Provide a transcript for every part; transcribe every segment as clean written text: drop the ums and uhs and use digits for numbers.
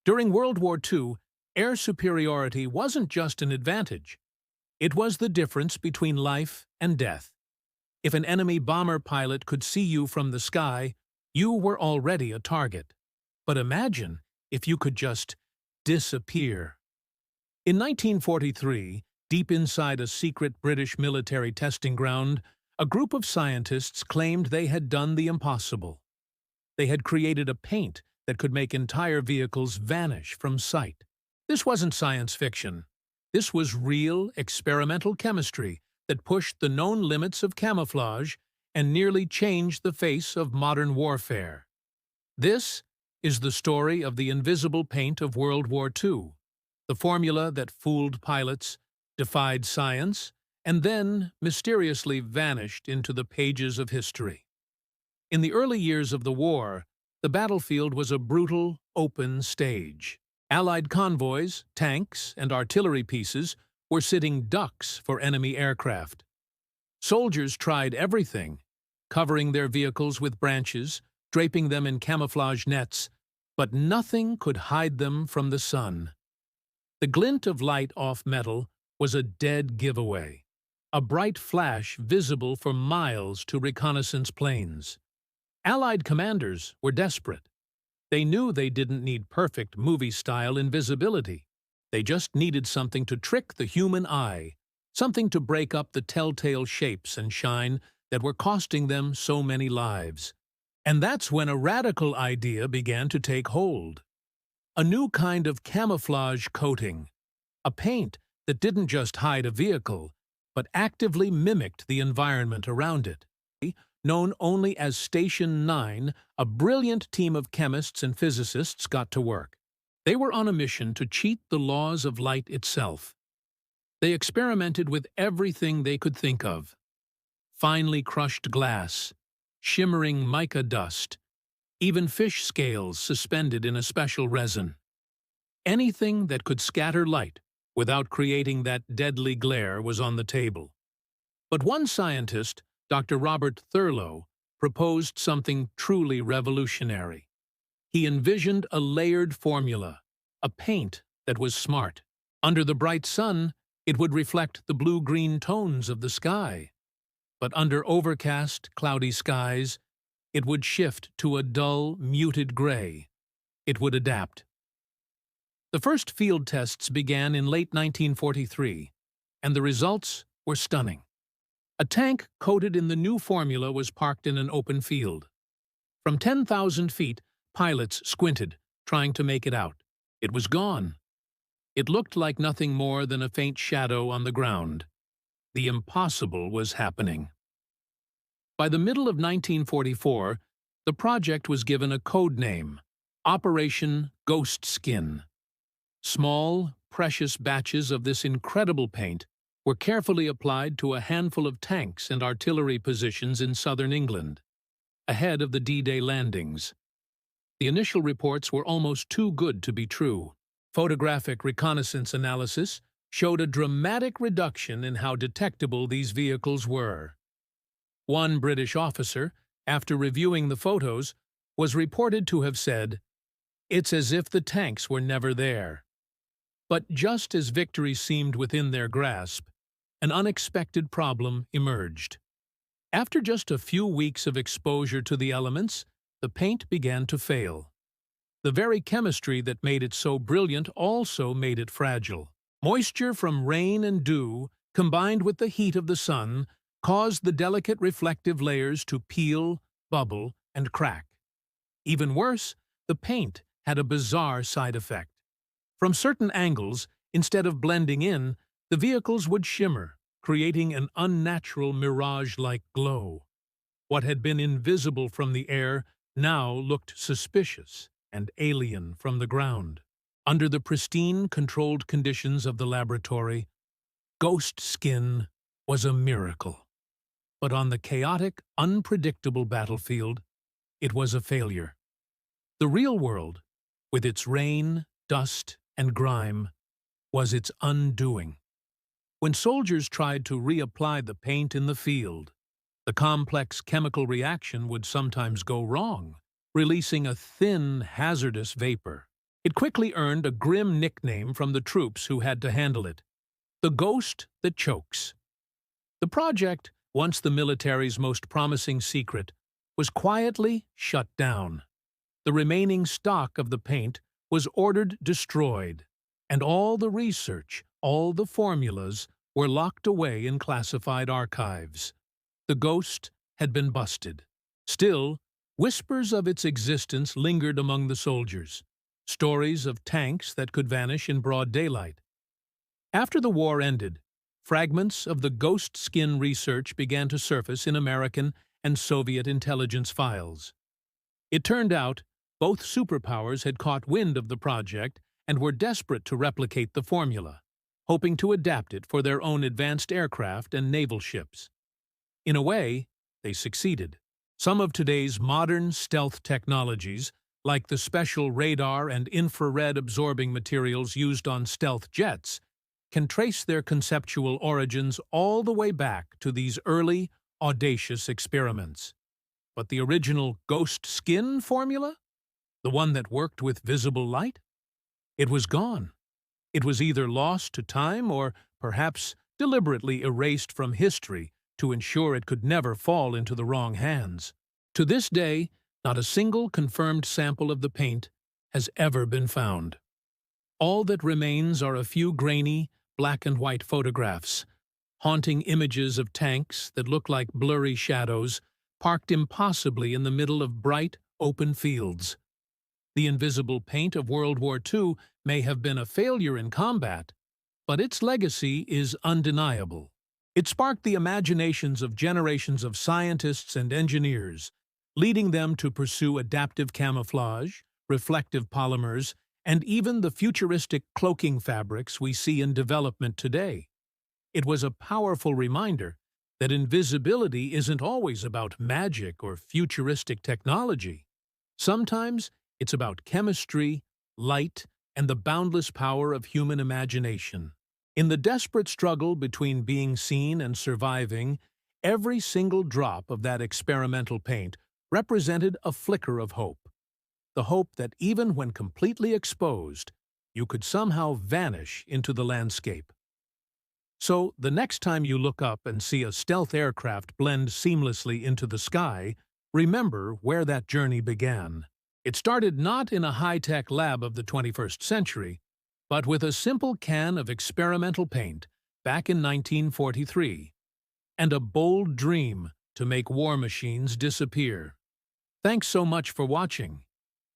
During World War II, air superiority wasn't just an advantage. It was the difference between life and death. If an enemy bomber pilot could see you from the sky, you were already a target. But imagine if you could just disappear. In 1943, deep inside a secret British military testing ground, a group of scientists claimed they had done the impossible. They had created a paint that could make entire vehicles vanish from sight. This wasn't science fiction. This was real, experimental chemistry that pushed the known limits of camouflage and nearly changed the face of modern warfare. This is the story of the invisible paint of World War II, the formula that fooled pilots, defied science, and then mysteriously vanished into the pages of history. In the early years of the war, the battlefield was a brutal, open stage. Allied convoys, tanks, and artillery pieces were sitting ducks for enemy aircraft. Soldiers tried everything, covering their vehicles with branches, draping them in camouflage nets, but nothing could hide them from the sun. The glint of light off metal was a dead giveaway, a bright flash visible for miles to reconnaissance planes. Allied commanders were desperate. They knew they didn't need perfect movie-style invisibility. They just needed something to trick the human eye, something to break up the telltale shapes and shine that were costing them so many lives. And that's when a radical idea began to take hold. A new kind of camouflage coating, a paint that didn't just hide a vehicle, but actively mimicked the environment around it. Known only as Station 9, a brilliant team of chemists and physicists got to work. They were on a mission to cheat the laws of light itself. They experimented with everything they could think of: finely crushed glass, shimmering mica dust, even fish scales suspended in a special resin. Anything that could scatter light without creating that deadly glare was on the table. But one scientist, Dr. Robert Thurlow, proposed something truly revolutionary. He envisioned a layered formula, a paint that was smart. Under the bright sun, it would reflect the blue-green tones of the sky. But under overcast, cloudy skies, it would shift to a dull, muted gray. It would adapt. The first field tests began in late 1943, and the results were stunning. A tank coated in the new formula was parked in an open field. From 10,000 feet, pilots squinted, trying to make it out. It was gone. It looked like nothing more than a faint shadow on the ground. The impossible was happening. By the middle of 1944, the project was given a code name: Operation Ghost Skin. Small, precious batches of this incredible paint were carefully applied to a handful of tanks and artillery positions in southern England, ahead of the D-Day landings. The initial reports were almost too good to be true. Photographic reconnaissance analysis showed a dramatic reduction in how detectable these vehicles were. One British officer, after reviewing the photos, was reported to have said, "It's as if the tanks were never there." But just as victory seemed within their grasp, an unexpected problem emerged. After just a few weeks of exposure to the elements, the paint began to fail. The very chemistry that made it so brilliant also made it fragile. Moisture from rain and dew, combined with the heat of the sun, caused the delicate reflective layers to peel, bubble, and crack. Even worse, the paint had a bizarre side effect. From certain angles, instead of blending in, the vehicles would shimmer, creating an unnatural mirage-like glow. What had been invisible from the air now looked suspicious and alien from the ground. Under the pristine, controlled conditions of the laboratory, Ghost Skin was a miracle. But on the chaotic, unpredictable battlefield, it was a failure. The real world, with its rain, dust, and grime, was its undoing. When soldiers tried to reapply the paint in the field, the complex chemical reaction would sometimes go wrong, releasing a thin, hazardous vapor. It quickly earned a grim nickname from the troops who had to handle it: the ghost that chokes. The project, once the military's most promising secret, was quietly shut down. The remaining stock of the paint was ordered destroyed, and all the research, all the formulas, were locked away in classified archives. The ghost had been busted. Still, whispers of its existence lingered among the soldiers, stories of tanks that could vanish in broad daylight. After the war ended, fragments of the ghost skin research began to surface in American and Soviet intelligence files. It turned out both superpowers had caught wind of the project and were desperate to replicate the formula, hoping to adapt it for their own advanced aircraft and naval ships. In a way, they succeeded. Some of today's modern stealth technologies, like the special radar and infrared absorbing materials used on stealth jets, can trace their conceptual origins all the way back to these early, audacious experiments. But the original ghost skin formula? The one that worked with visible light? It was gone. It was either lost to time or perhaps deliberately erased from history to ensure it could never fall into the wrong hands. To this day, not a single confirmed sample of the paint has ever been found. All that remains are a few grainy, black-and-white photographs, haunting images of tanks that look like blurry shadows parked impossibly in the middle of bright, open fields. The invisible paint of World War II may have been a failure in combat, but its legacy is undeniable. It sparked the imaginations of generations of scientists and engineers, leading them to pursue adaptive camouflage, reflective polymers, and even the futuristic cloaking fabrics we see in development today. It was a powerful reminder that invisibility isn't always about magic or futuristic technology. Sometimes it's about chemistry, light, and the boundless power of human imagination. In the desperate struggle between being seen and surviving, every single drop of that experimental paint represented a flicker of hope. The hope that even when completely exposed, you could somehow vanish into the landscape. So, the next time you look up and see a stealth aircraft blend seamlessly into the sky, remember where that journey began. It started not in a high-tech lab of the 21st century, but with a simple can of experimental paint back in 1943, and a bold dream to make war machines disappear. Thanks so much for watching.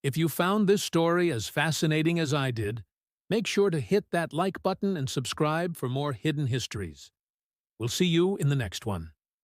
If you found this story as fascinating as I did, make sure to hit that like button and subscribe for more hidden histories. We'll see you in the next one.